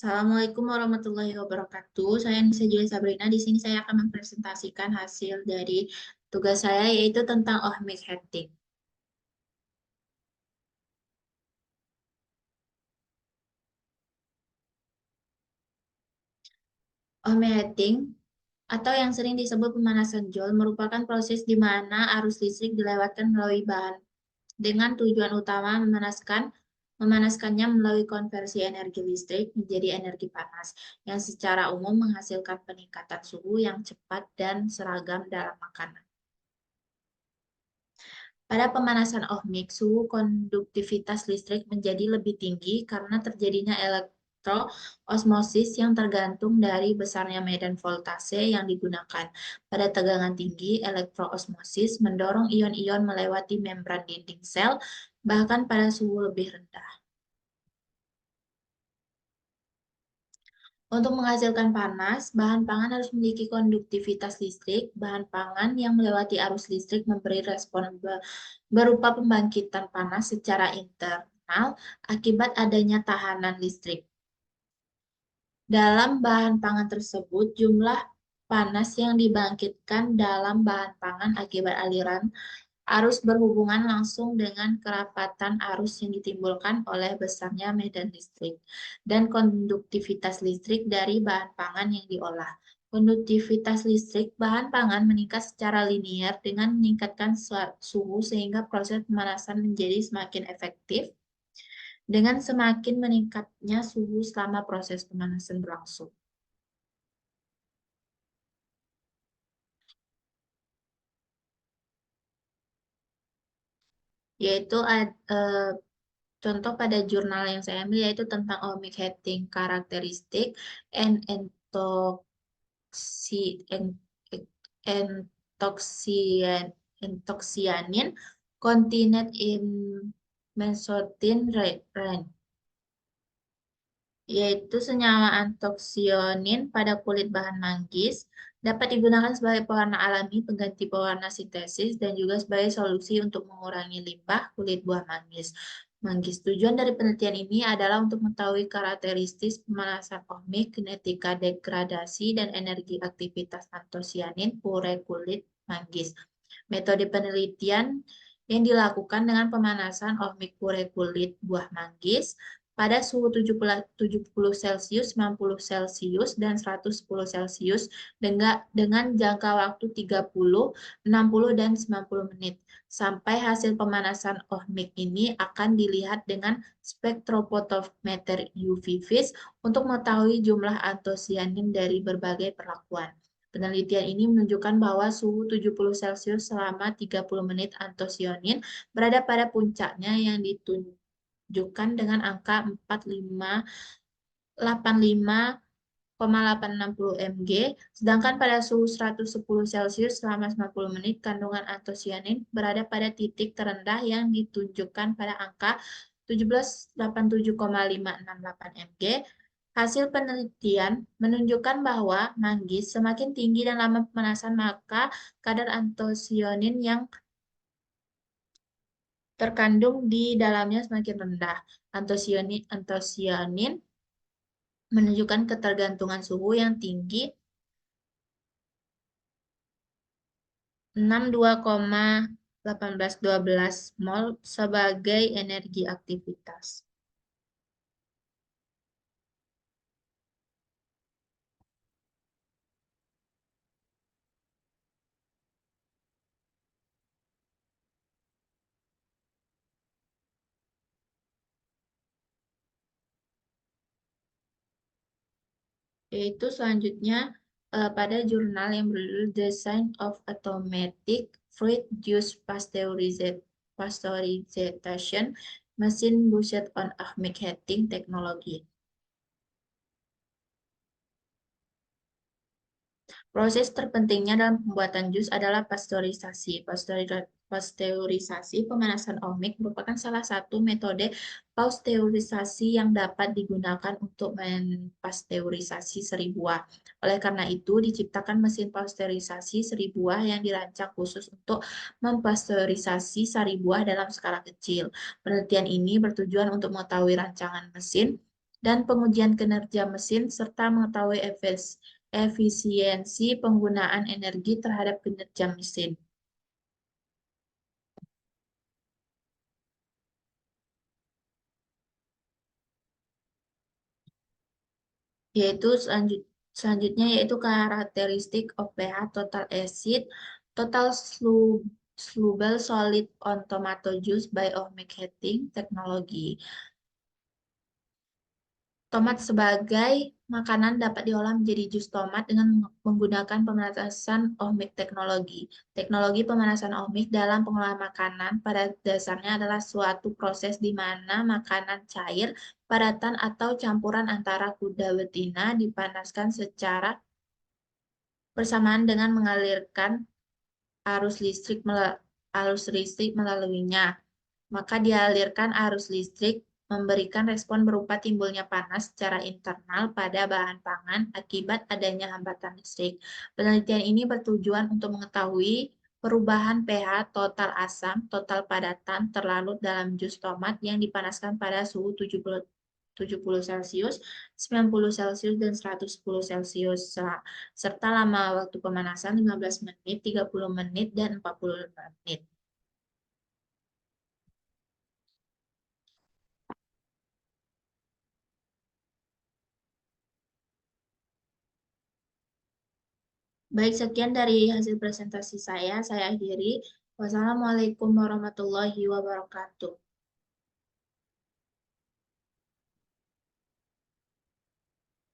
Assalamualaikum warahmatullahi wabarakatuh. Saya Nisa Julia Sabrina. Di sini saya akan mempresentasikan hasil dari tugas saya yaitu tentang ohmic heating. Ohmic heating atau yang sering disebut pemanasan Joule merupakan proses di mana arus listrik dilewatkan melalui bahan dengan tujuan utama memanaskannya melalui konversi energi listrik menjadi energi panas yang secara umum menghasilkan peningkatan suhu yang cepat dan seragam dalam makanan. Pada pemanasan ohmik, suhu konduktivitas listrik menjadi lebih tinggi karena terjadinya elektroosmosis yang tergantung dari besarnya medan voltase yang digunakan. Pada tegangan tinggi, elektroosmosis mendorong ion-ion melewati membran dinding sel, bahkan pada suhu lebih rendah. Untuk menghasilkan panas, bahan pangan harus memiliki konduktivitas listrik. Bahan pangan yang melewati arus listrik memberi respon berupa pembangkitan panas secara internal akibat adanya tahanan listrik. Dalam bahan pangan tersebut, jumlah panas yang dibangkitkan dalam bahan pangan akibat aliran arus berhubungan langsung dengan kerapatan arus yang ditimbulkan oleh besarnya medan listrik dan konduktivitas listrik dari bahan pangan yang diolah. Konduktivitas listrik bahan pangan meningkat secara linier dengan meningkatkan suhu sehingga proses pemanasan menjadi semakin efektif dengan semakin meningkatnya suhu selama proses pemanasan berlangsung. Yaitu contoh pada jurnal yang saya ambil yaitu tentang ohmic heating karakteristik and entoxianin contained in mesotin range, yaitu senyawa antoksionin pada kulit bahan manggis dapat digunakan sebagai pewarna alami, pengganti pewarna sintesis, dan juga sebagai solusi untuk mengurangi limbah kulit buah manggis. Tujuan dari penelitian ini adalah untuk mengetahui karakteristik pemanasan ohmik, kinetika degradasi, dan energi aktivitas antosianin pure kulit manggis. Metode penelitian yang dilakukan dengan pemanasan ohmik pure kulit buah manggis pada suhu 70 Celcius, 90 Celcius, dan 110 Celcius dengan jangka waktu 30, 60, dan 90 menit. Sampai hasil pemanasan ohmik ini akan dilihat dengan spektrofotometer UV vis untuk mengetahui jumlah antosianin dari berbagai perlakuan. Penelitian ini menunjukkan bahwa suhu 70 Celcius selama 30 menit antosianin berada pada puncaknya yang ditunjukkan dengan angka 45,860 mg, sedangkan pada suhu 110 Celcius selama 90 menit kandungan antosianin berada pada titik terendah yang ditunjukkan pada angka 1787,568 mg. Hasil penelitian menunjukkan bahwa manggis semakin tinggi dan lama pemanasan, maka kadar antosianin yang terkandung di dalamnya semakin rendah. Antosianin menunjukkan ketergantungan suhu yang tinggi 62,1812 mol sebagai energi aktivitas. Yaitu selanjutnya pada jurnal yang berjudul Design of Automatic Fruit Juice Pasteurization Machine Based on Ohmic Heating Technology. Proses terpentingnya dalam pembuatan jus adalah pasteurisasi. Pasteurisasi pemanasan ohmik merupakan salah satu metode pasteurisasi yang dapat digunakan untuk mempasteurisasi seri buah. Oleh karena itu, diciptakan mesin pasteurisasi seri buah yang dirancang khusus untuk mempasteurisasi sari buah dalam skala kecil. Penelitian ini bertujuan untuk mengetahui rancangan mesin dan pengujian kinerja mesin, serta mengetahui efisiensi penggunaan energi terhadap kinerja mesin. Yaitu selanjutnya yaitu karakteristik of pH total acid, total soluble solid on tomato juice by ohmic heating technology. Tomat sebagai makanan dapat diolah menjadi jus tomat dengan menggunakan pemanasan ohmic teknologi. Teknologi pemanasan ohmic dalam pengolahan makanan pada dasarnya adalah suatu proses di mana makanan cair, padatan atau campuran antara kuda betina dipanaskan secara bersamaan dengan mengalirkan arus listrik melaluinya. Maka dialirkan arus listrik memberikan respon berupa timbulnya panas secara internal pada bahan pangan akibat adanya hambatan listrik. Penelitian ini bertujuan untuk mengetahui perubahan pH total asam, total padatan terlarut dalam jus tomat yang dipanaskan pada suhu 70 Celcius, 90 Celcius, dan 110 Celcius, serta lama waktu pemanasan 15 menit, 30 menit, dan 40 menit. Baik, sekian dari hasil presentasi saya akhiri. Wassalamualaikum warahmatullahi wabarakatuh.